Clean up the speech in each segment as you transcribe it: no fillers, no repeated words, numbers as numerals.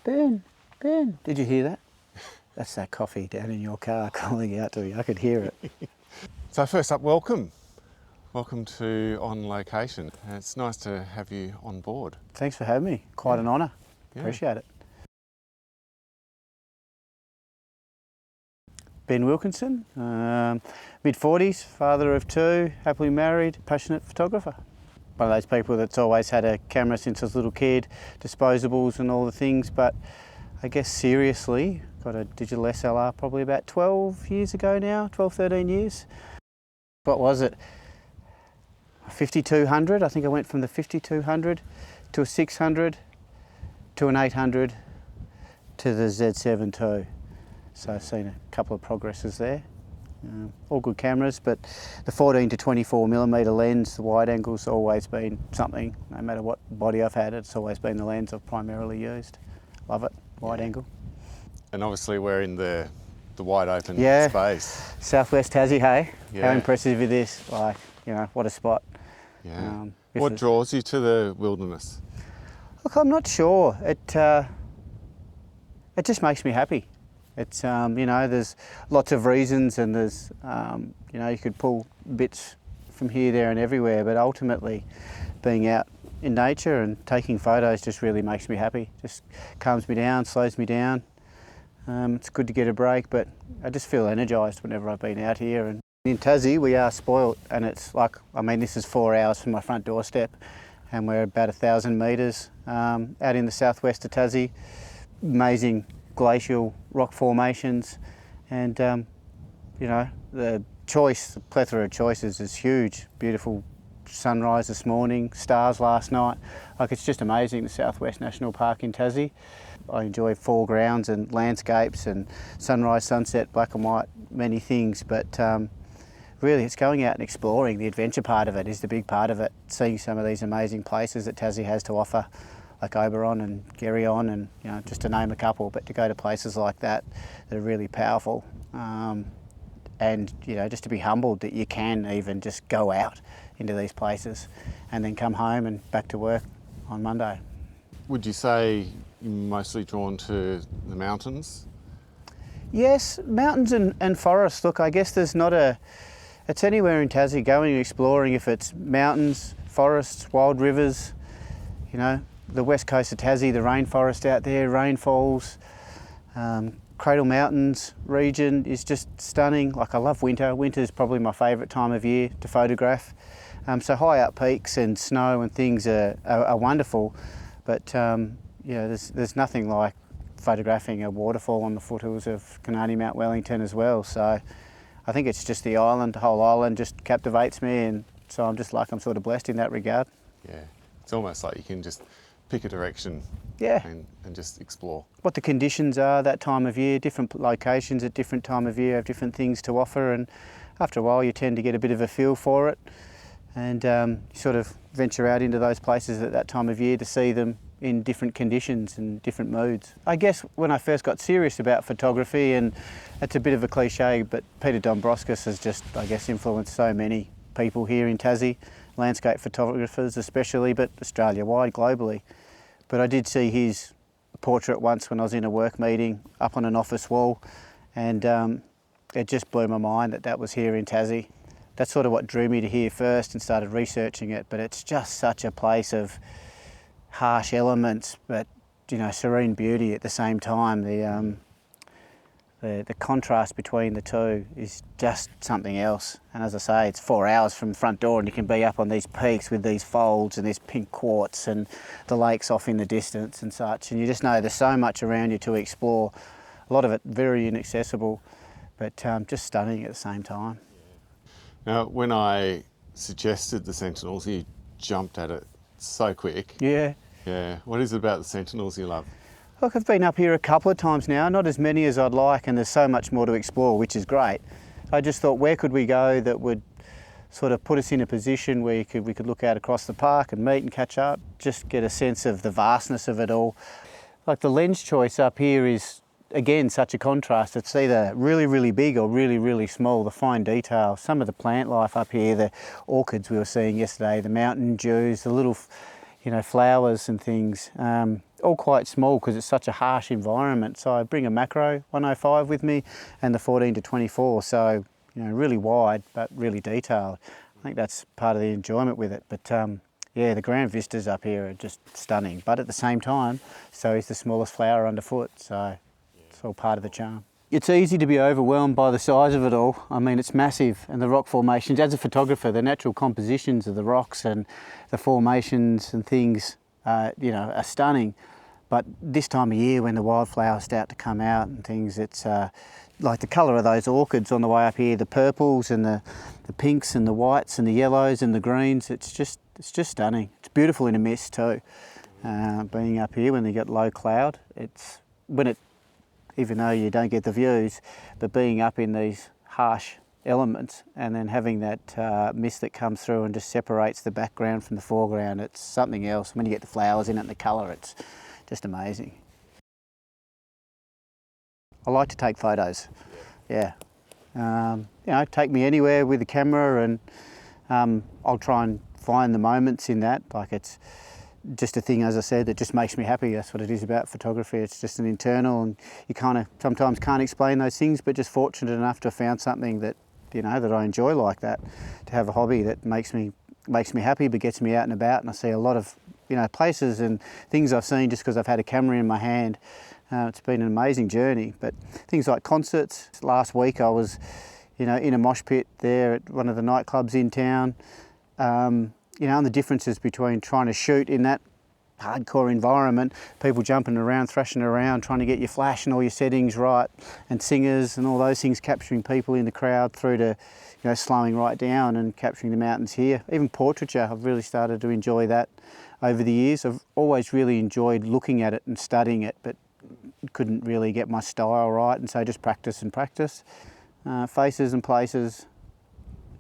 Ben, Ben, did you hear that? That's that coffee down in your car calling out to me. I could hear it. So first up, welcome. Welcome to On Location. It's nice to have you on board. Thanks for having me. Quite an honour. Yeah. Appreciate it. Ben Wilkinson, mid-40s, father of two, happily married, passionate photographer. One of those people that's always had a camera since I was a little kid, disposables and all the things, but I guess seriously, got a digital SLR probably about 12 years ago now, 12, 13 years. What was it? A 5200, I think I went from the 5200 to a 600 to an 800 to the Z7 II. So I've seen a couple of progresses there. All good cameras, but the 14 to 24mm lens, the wide angle's always been something. No matter what body I've had, it's always been the lens I've primarily used. Love it, wide angle. And obviously we're in the wide open space. Southwest Tassie, hey? Yeah. How impressive is this? Like, you know, what a spot. Yeah. What draws you to the wilderness? Look, I'm not sure. It just makes me happy. It's, you know, there's lots of reasons and there's, you know, you could pull bits from here, there and everywhere, but ultimately being out in nature and taking photos just really makes me happy. Just calms me down, slows me down. It's good to get a break, but I just feel energised whenever I've been out here. And in Tassie, we are spoilt, and it's like, I mean, this is 4 hours from my front doorstep and we're about 1,000 metres out in the southwest of Tassie. Amazing glacial rock formations, and you know, the plethora of choices is huge. Beautiful sunrise this morning, stars last night. Like, it's just amazing, the Southwest National Park in Tassie. I enjoy foregrounds and landscapes and sunrise, sunset, black and white, many things, but really it's going out and exploring. The adventure part of it is the big part of it, seeing some of these amazing places that Tassie has to offer, like Oberon and Geryon, and, you know, just to name a couple, but to go to places like that that are really powerful, and, you know, just to be humbled that you can even just go out into these places and then come home and back to work on Monday. Would you say you're mostly drawn to the mountains? Yes, mountains and forests. Look, I guess there's not it's anywhere in Tassie, going and exploring, if it's mountains, forests, wild rivers, you know, the west coast of Tassie, the rainforest out there, rainfalls, Cradle Mountains region is just stunning. Like, I love winter. Winter's probably my favourite time of year to photograph. So high up peaks and snow and things are wonderful, but you know, there's nothing like photographing a waterfall on the foothills of Canadian Mount Wellington as well. So I think it's just the island, the whole island just captivates me, and so I'm sort of blessed in that regard. Yeah, it's almost like you can just pick a direction, yeah, and just explore. What the conditions are that time of year, different locations at different time of year have different things to offer, and after a while you tend to get a bit of a feel for it, and you sort of venture out into those places at that time of year to see them in different conditions and different moods. I guess when I first got serious about photography, and it's a bit of a cliche, but Peter Dombrovskis has just, I guess, influenced so many people here in Tassie, landscape photographers especially, but Australia-wide, globally. But I did see his portrait once when I was in a work meeting up on an office wall, and it just blew my mind that was here in Tassie. That's sort of what drew me to here first and started researching it, but it's just such a place of harsh elements, but, you know, serene beauty at the same time. The contrast between the two is just something else. And as I say, it's 4 hours from the front door and you can be up on these peaks with these folds and this pink quartz and the lakes off in the distance and such. And you just know there's so much around you to explore. A lot of it very inaccessible, but just stunning at the same time. Now, when I suggested the Sentinels, you jumped at it so quick. Yeah. Yeah. What is it about the Sentinels you love? Look, I've been up here a couple of times now, not as many as I'd like, and there's so much more to explore, which is great. I just thought, where could we go that would sort of put us in a position where we could look out across the park and meet and catch up, just get a sense of the vastness of it all. Like, the lens choice up here is, again, such a contrast. It's either really, really big or really, really small, the fine detail. Some of the plant life up here, the orchids we were seeing yesterday, the mountain dews, the little, you know, flowers and things, all quite small because it's such a harsh environment. So I bring a macro 105 with me and the 14 to 24, so you know, really wide but really detailed. I think that's part of the enjoyment with it. But yeah, the grand vistas up here are just stunning, but at the same time, so is the smallest flower underfoot, so it's all part of the charm. It's easy to be overwhelmed by the size of it all. I mean, it's massive, and the rock formations, as a photographer, the natural compositions of the rocks and the formations and things, you know, are stunning. But this time of year when the wildflowers start to come out and things, it's like the colour of those orchids on the way up here, the purples and the pinks and the whites and the yellows and the greens, it's just stunning. It's beautiful in a mist too. Being up here when they get low cloud, it's when it, even though you don't get the views, but being up in these harsh elements and then having that mist that comes through and just separates the background from the foreground, it's something else. When you get the flowers in it and the colour, it's just amazing. I like to take photos, yeah. You know, take me anywhere with the camera, and I'll try and find the moments in that. Like, it's just a thing, as I said, that just makes me happy. That's what it is about photography. It's just an internal, and you kind of sometimes can't explain those things, but just fortunate enough to have found something that, you know, that I enjoy like that, to have a hobby that makes me happy but gets me out and about. And I see a lot of, you know, places and things I've seen just because I've had a camera in my hand. It's been an amazing journey. But things like concerts. Last week I was, you know, in a mosh pit there at one of the nightclubs in town. You know, and the differences between trying to shoot in that hardcore environment, people jumping around, thrashing around, trying to get your flash and all your settings right, and singers and all those things, capturing people in the crowd, through to, you know, slowing right down and capturing the mountains here. Even portraiture, I've really started to enjoy that over the years. I've always really enjoyed looking at it and studying it, but couldn't really get my style right, and so just practice and practice. Faces and places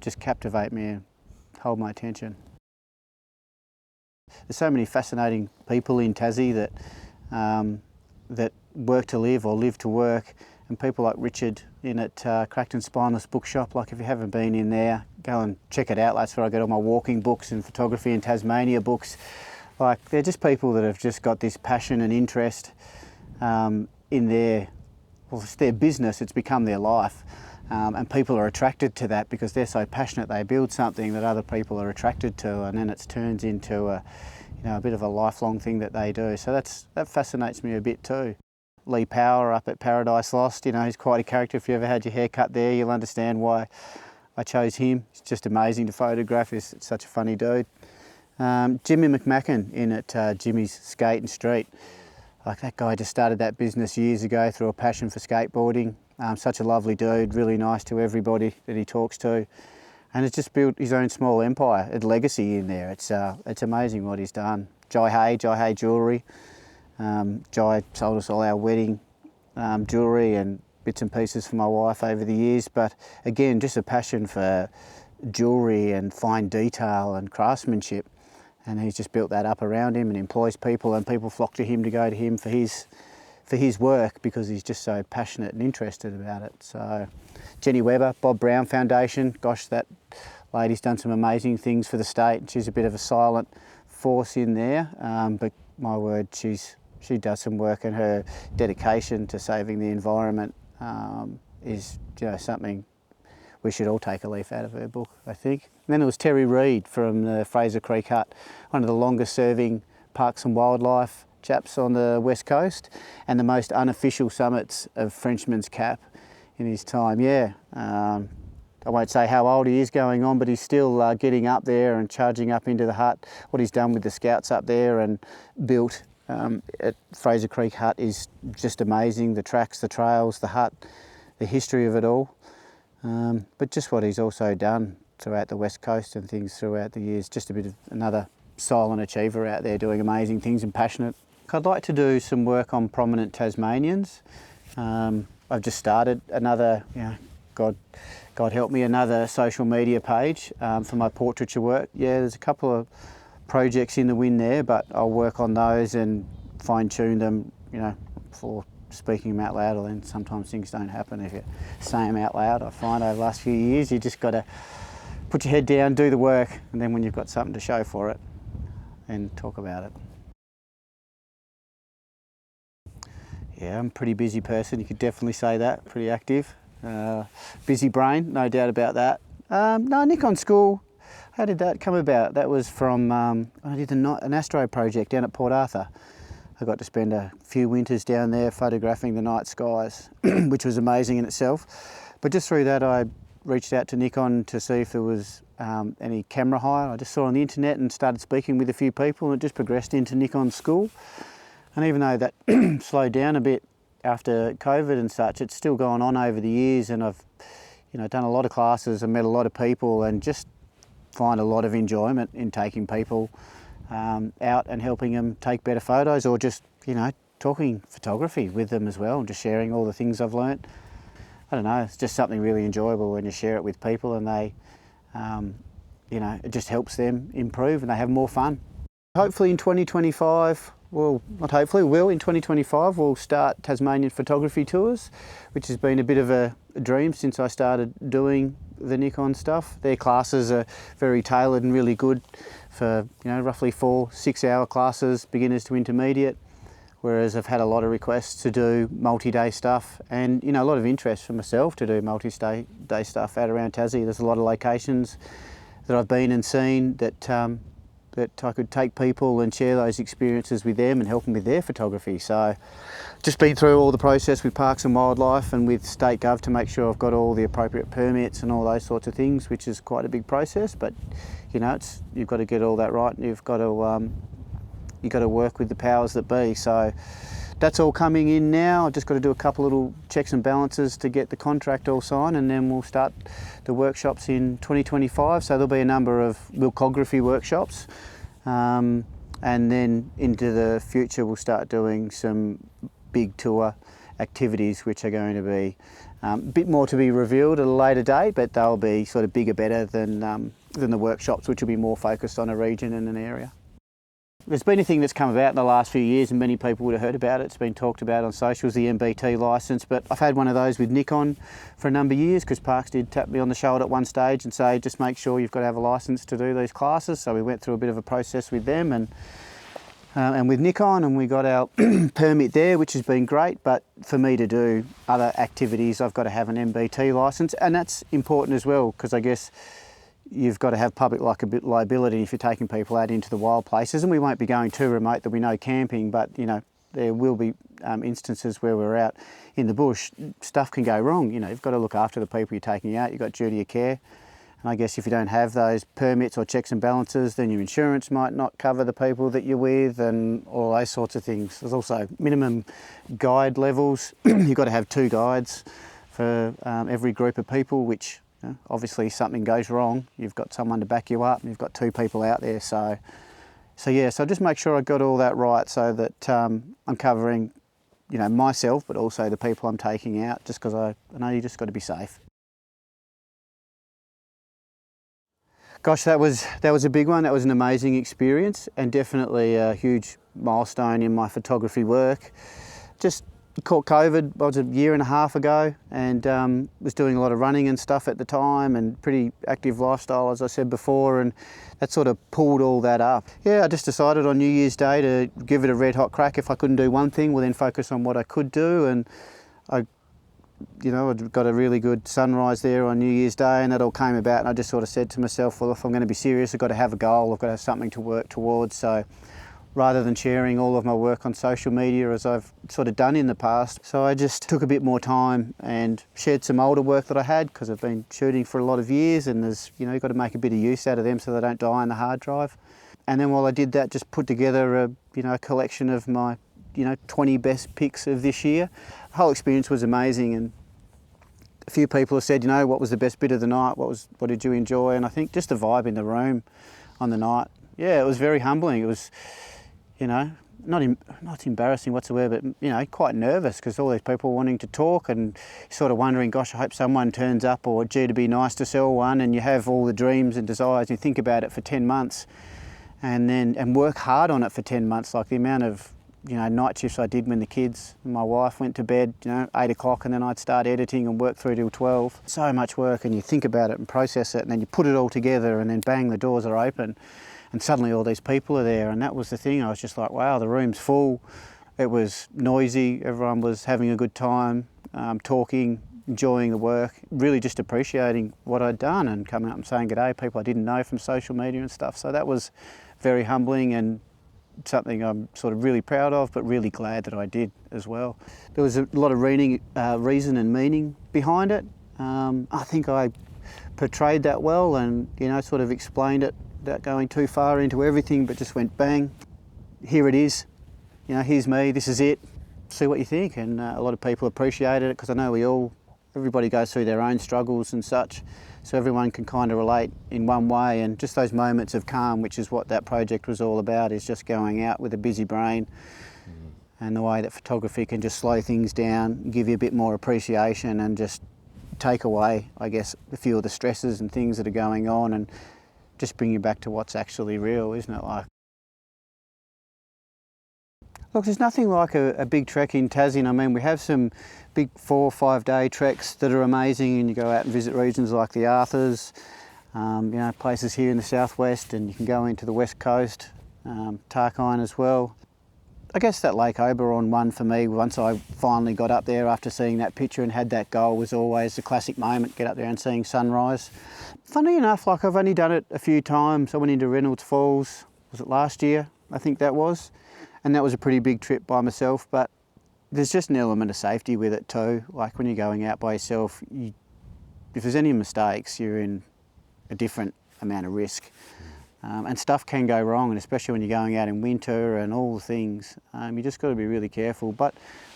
just captivate me and hold my attention. There's so many fascinating people in Tassie that that work to live or live to work, and people like Richard in at Cracked and Spineless Bookshop. Like, if you haven't been in there, go and check it out. That's where I get all my walking books and photography and Tasmania books. Like, they're just people that have just got this passion and interest in their, well, it's their business, it's become their life. And people are attracted to that because they're so passionate. They build something that other people are attracted to, and then it turns into a, you know, a bit of a lifelong thing that they do. So that fascinates me a bit too. Lee Power up at Paradise Lost, you know, he's quite a character. If you ever had your hair cut there, you'll understand why I chose him. It's just amazing to photograph. He's such a funny dude. Jimmy McMacken in at Jimmy's Skate and Street. Like, that guy just started that business years ago through a passion for skateboarding. Such a lovely dude, really nice to everybody that he talks to, and has just built his own small empire, a legacy in there. It's amazing what he's done. Jai Hay Jewellery. Jai sold us all our wedding jewellery and bits and pieces for my wife over the years, but again, just a passion for jewellery and fine detail and craftsmanship, and he's just built that up around him and employs people, and people flock to him to go to him for his work because he's just so passionate and interested about it. So Jenny Webber, Bob Brown Foundation, gosh, that lady's done some amazing things for the state. She's a bit of a silent force in there, but my word, she does some work, and her dedication to saving the environment is, you know, something we should all take a leaf out of her book, I think. And then there was Terry Reid from the Fraser Creek Hut, one of the longest serving parks and wildlife chaps on the west coast, and the most unofficial summits of Frenchman's Cap in his time. Yeah, I won't say how old he is going on, but he's still getting up there and charging up into the hut. What he's done with the scouts up there and built at Fraser Creek Hut is just amazing. The tracks, the trails, the hut, the history of it all. But just what he's also done throughout the west coast and things throughout the years. Just a bit of another silent achiever out there doing amazing things and passionate. I'd like to do some work on prominent Tasmanians. I've just started another, you know, God help me, another social media page for my portraiture work. Yeah, there's a couple of projects in the wind there, but I'll work on those and fine tune them, you know, for speaking them out loud. Or then sometimes things don't happen if you say them out loud. I find over the last few years you just got to put your head down, do the work, and then when you've got something to show for it, and talk about it. Yeah, I'm a pretty busy person, you could definitely say that, pretty active. Busy brain, no doubt about that. No, Nikon school, how did that come about? That was from, I did an astro project down at Port Arthur. I got to spend a few winters down there photographing the night skies, which was amazing in itself. But just through that, I reached out to Nikon to see if there was any camera hire. I just saw on the internet and started speaking with a few people, and it just progressed into Nikon school. And even though that slowed down a bit after COVID and such, it's still gone on over the years, and I've done a lot of classes and met a lot of people, and just find a lot of enjoyment in taking people out and helping them take better photos, or just talking photography with them as well, and just sharing all the things I've learnt. I don't know, it's just something really enjoyable when you share it with people, and they it just helps them improve and they have more fun. Hopefully in 2025, well, not hopefully, in 2025 we'll start Tasmanian photography tours, which has been a bit of a dream since I started doing the Nikon stuff. Their classes are very tailored and really good for roughly 4-6 hour classes, beginners to intermediate, whereas I've had a lot of requests to do multi-day stuff, and a lot of interest for myself to do multi-day stuff out around Tassie. There's a lot of locations that I've been and seen that I could take people and share those experiences with them and help them with their photography. So just been through all the process with Parks and Wildlife and with State Gov to make sure I've got all the appropriate permits and all those sorts of things, which is quite a big process, but you've got to get all that right, and you've got to work with the powers that be. So that's all coming in now. I've just got to do a couple little checks and balances to get the contract all signed, and then we'll start the workshops in 2025. So there'll be a number of wilcography workshops, and then into the future we'll start doing some big tour activities, which are going to be a bit more to be revealed at a later date, but they'll be sort of bigger, better than the workshops, which will be more focused on a region and an area. There's been a thing that's come about in the last few years, and many people would have heard about it. It's been talked about on socials, the MBT licence, but I've had one of those with Nikon for a number of years, because Parks did tap me on the shoulder at one stage and say, just make sure you've got to have a licence to do these classes. So we went through a bit of a process with them and with Nikon, and we got our permit there, which has been great. But for me to do other activities, I've got to have an MBT licence, and that's important as well, because I guess you've got to have public liability if you're taking people out into the wild places, and we won't be going too remote. There'll be no camping, but there will be instances where we're out in the bush, stuff can go wrong. You've got to look after the people you're taking out, you've got duty of care, and I guess if you don't have those permits or checks and balances, then your insurance might not cover the people that you're with, and all those sorts of things. There's also minimum guide levels. You've got to have 2 guides for every group of people, which obviously something goes wrong, you've got someone to back you up, and you've got 2 people out there. So just make sure I got all that right, so that I'm covering, myself, but also the people I'm taking out, just because I know you just got to be safe. Gosh, that was a big one. That was an amazing experience, and definitely a huge milestone in my photography work. Just caught COVID, it was a year and a half ago, and was doing a lot of running and stuff at the time, and pretty active lifestyle, as I said before, and that sort of pulled all that up. Yeah, I just decided on New Year's Day to give it a red hot crack. If I couldn't do one thing, well then focus on what I could do, and I'd got a really good sunrise there on New Year's Day, and that all came about, and I just sort of said to myself, well, if I'm going to be serious, I've got to have a goal, I've got to have something to work towards. So rather than sharing all of my work on social media as I've sort of done in the past. So I just took a bit more time and shared some older work that I had, because I've been shooting for a lot of years, and there's, you've got to make a bit of use out of them so they don't die on the hard drive. And then while I did that, just put together a collection of my 20 best pics of this year. The whole experience was amazing, and a few people have said, what was the best bit of the night? What did you enjoy? And I think just the vibe in the room on the night. Yeah, it was very humbling. It was, not embarrassing whatsoever, but quite nervous, because all these people wanting to talk, and sort of wondering, gosh, I hope someone turns up, or gee, to be nice to sell one, and you have all the dreams and desires, and you think about it for 10 months, and work hard on it for 10 months, like the amount of night shifts I did when the kids and my wife went to bed, 8 o'clock, and then I'd start editing and work through till 12. So much work, and you think about it and process it, and then you put it all together, and then bang, the doors are open. and suddenly all these people are there, and that was the thing. I was just like, wow, the room's full. It was noisy, everyone was having a good time, talking, enjoying the work, really just appreciating what I'd done and coming up and saying good day, people I didn't know from social media and stuff. So that was very humbling and something I'm sort of really proud of, but really glad that I did as well. There was a lot of reason and meaning behind it. I think I portrayed that well and, you know, sort of explained it without going too far into everything, but just went bang, here it is, you know, here's me, this is it, see what you think. And a lot of people appreciated it because I know everybody goes through their own struggles and such, so everyone can kind of relate in one way, and just those moments of calm, which is what that project was all about, is just going out with a busy brain. And the way that photography can just slow things down, give you a bit more appreciation and just take away, I guess, a few of the stresses and things that are going on and just bring you back to what's actually real, isn't it? Like, look, there's nothing like a big trek in Tassie. I mean, we have some big 4 or 5 day treks that are amazing, and you go out and visit regions like the Arthurs, you know, places here in the southwest, and you can go into the west coast, Tarkine as well. I guess that Lake Oberon one for me, once I finally got up there after seeing that picture and had that goal, was always the classic moment, get up there and seeing sunrise. Funny enough, like I've only done it a few times. I went into Reynolds Falls, was it last year? I think that was. And that was a pretty big trip by myself, but there's just an element of safety with it too. Like when you're going out by yourself, if there's any mistakes, you're in a different amount of risk. And stuff can go wrong, and especially when you're going out in winter and all the things, you just got to be really careful. But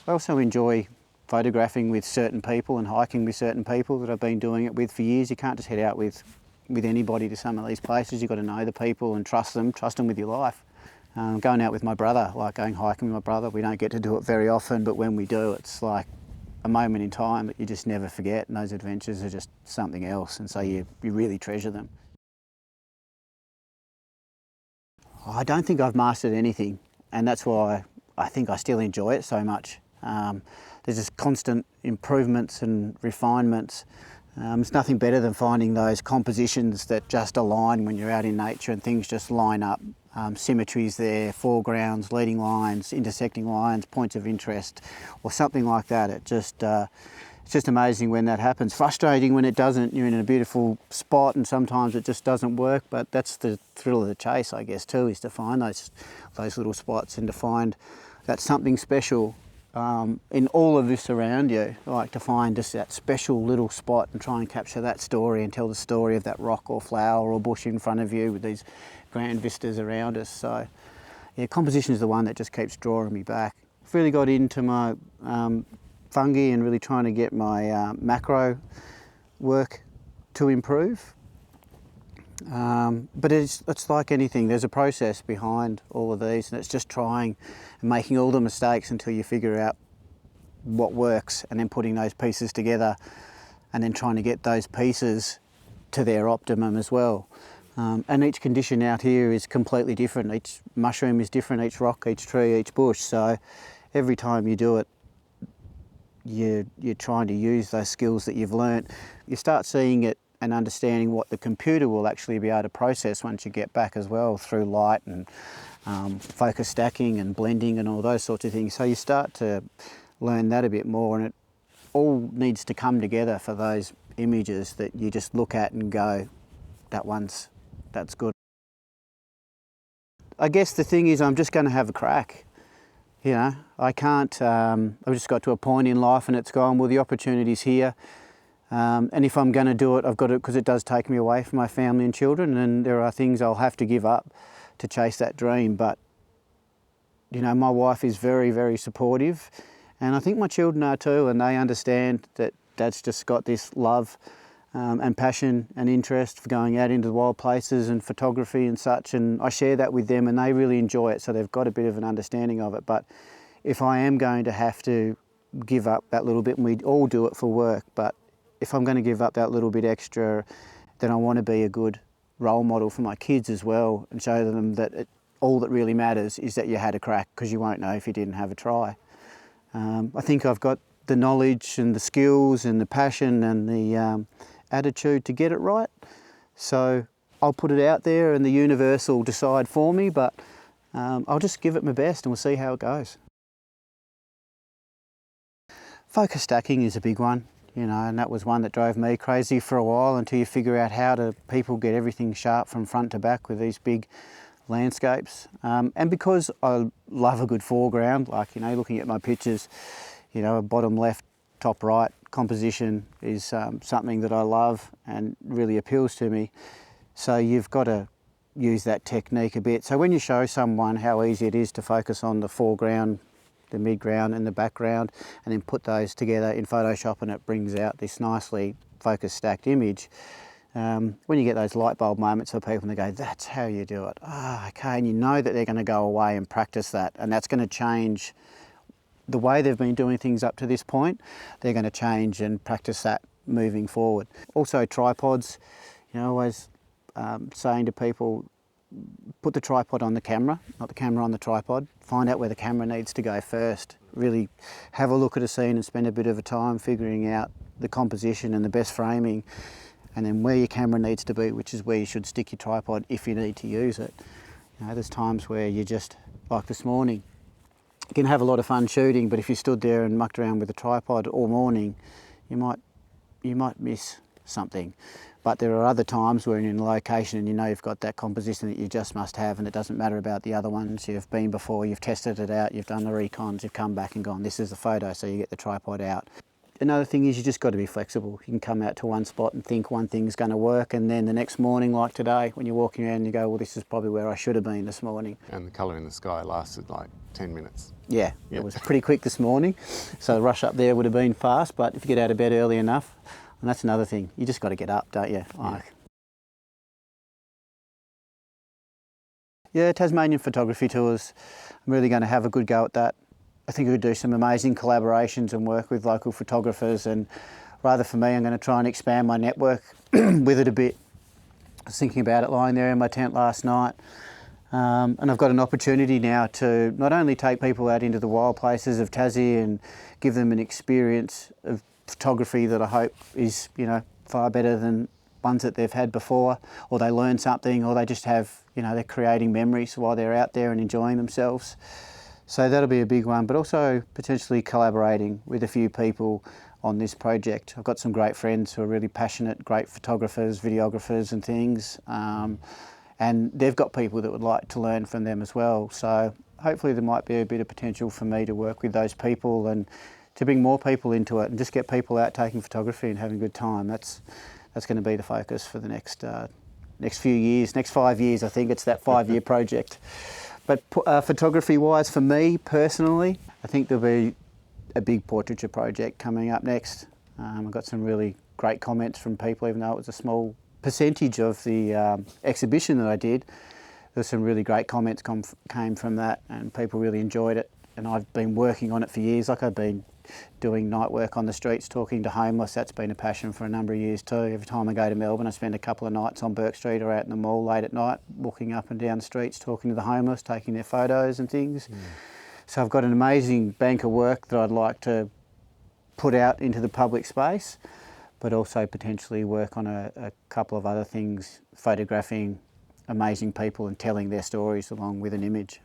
I also enjoy photographing with certain people and hiking with certain people that I've been doing it with for years. You can't just head out with anybody to some of these places. You've got to know the people and trust them with your life. Going out with my brother, like going hiking with my brother, we don't get to do it very often, but when we do, it's like a moment in time that you just never forget, and those adventures are just something else, and so you really treasure them. I don't think I've mastered anything, and that's why I think I still enjoy it so much. There's just constant improvements and refinements. It's nothing better than finding those compositions that just align when you're out in nature and things just line up. Symmetries there, foregrounds, leading lines, intersecting lines, points of interest, or something like that. It's just amazing when that happens. Frustrating when it doesn't. You're in a beautiful spot and sometimes it just doesn't work, but that's the thrill of the chase, I guess, too, is to find those little spots and to find that something special in all of this around you. I like to find just that special little spot and try and capture that story and tell the story of that rock or flower or bush in front of you with these grand vistas around us. So yeah, composition is the one that just keeps drawing me back. I've really got into my fungi and really trying to get my macro work to improve. But it's like anything, there's a process behind all of these, and it's just trying and making all the mistakes until you figure out what works, and then putting those pieces together and then trying to get those pieces to their optimum as well. And each condition out here is completely different. Each mushroom is different, each rock, each tree, each bush. So every time you do it, you're trying to use those skills that you've learnt. You start seeing it and understanding what the computer will actually be able to process once you get back as well, through light and focus stacking and blending and all those sorts of things. So you start to learn that a bit more, and it all needs to come together for those images that you just look at and go, that's good. I guess the thing is, I'm just going to have a crack. You know, I can't, I've just got to a point in life and it's gone, well, the opportunity's here. And if I'm going to do it, I've got to, because it does take me away from my family and children, and there are things I'll have to give up to chase that dream. But, you know, my wife is very, very supportive, and I think my children are too, and they understand that Dad's just got this love and passion and interest for going out into the wild places and photography and such, and I share that with them and they really enjoy it, so they've got a bit of an understanding of it. But if I am going to have to give up that little bit, and we all do it for work, but if I'm going to give up that little bit extra, then I want to be a good role model for my kids as well, and show them that all that really matters is that you had a crack, because you won't know if you didn't have a try. I think I've got the knowledge and the skills and the passion and the attitude to get it right. So I'll put it out there and the universe will decide for me, but I'll just give it my best and we'll see how it goes. Focus stacking is a big one, you know, and that was one that drove me crazy for a while until you figure out how do people get everything sharp from front to back with these big landscapes. And because I love a good foreground, like, you know, looking at my pictures, you know, a bottom left, top right composition is something that I love and really appeals to me. So you've got to use that technique a bit. So when you show someone how easy it is to focus on the foreground, the midground and the background, and then put those together in Photoshop and it brings out this nicely focus stacked image, when you get those light bulb moments for people and they go, that's how you do it. Ah, okay, and you know that they're going to go away and practice that, and that's going to change the way they've been doing things up to this point. They're going to change and practice that moving forward. Also tripods, you know, always saying to people, put the tripod on the camera, not the camera on the tripod. Find out where the camera needs to go first. Really have a look at a scene and spend a bit of a time figuring out the composition and the best framing, and then where your camera needs to be, which is where you should stick your tripod if you need to use it. You know, there's times where you just, like this morning, you can have a lot of fun shooting, but if you stood there and mucked around with a tripod all morning, you might miss something. But there are other times where you're in a location and you know you've got that composition that you just must have, and it doesn't matter about the other ones. You've been before, you've tested it out, you've done the recons, you've come back and gone, this is the photo, so you get the tripod out. Another thing is you just got to be flexible. You can come out to one spot and think one thing's going to work, and then the next morning, like today, when you're walking around, you go, well, this is probably where I should have been this morning. And the colour in the sky lasted like 10 minutes. Yeah, it was pretty quick this morning, so the rush up there would have been fast, but if you get out of bed early enough, and that's another thing, you just got to get up, don't you? Yeah, Tasmanian photography tours. I'm really going to have a good go at that. I think we could do some amazing collaborations and work with local photographers, and rather for me, I'm going to try and expand my network with it a bit. I was thinking about it lying there in my tent last night, and I've got an opportunity now to not only take people out into the wild places of Tassie and give them an experience of photography that I hope is, you know, far better than ones that they've had before, or they learn something, or they just have, you know, they're creating memories while they're out there and enjoying themselves. So that'll be a big one, but also potentially collaborating with a few people on this project. I've got some great friends who are really passionate, great photographers, videographers and things, and they've got people that would like to learn from them as well. So hopefully there might be a bit of potential for me to work with those people and to bring more people into it and just get people out taking photography and having a good time. That's going to be the focus for the next few years, next 5 years. I think it's that 5-year project. But photography-wise, for me personally, I think there'll be a big portraiture project coming up next. I've got some really great comments from people, even though it was a small percentage of the exhibition that I did. There's some really great comments came from that, and people really enjoyed it. And I've been working on it for years. Like, I've been doing night work on the streets, talking to homeless. That's been a passion for a number of years too. Every time I go to Melbourne, I spend a couple of nights on Perched Street or out in the mall late at night, walking up and down the streets, talking to the homeless, taking their photos and things. So I've got an amazing bank of work that I'd like to put out into the public space, but also potentially work on a couple of other things, photographing amazing people and telling their stories along with an image.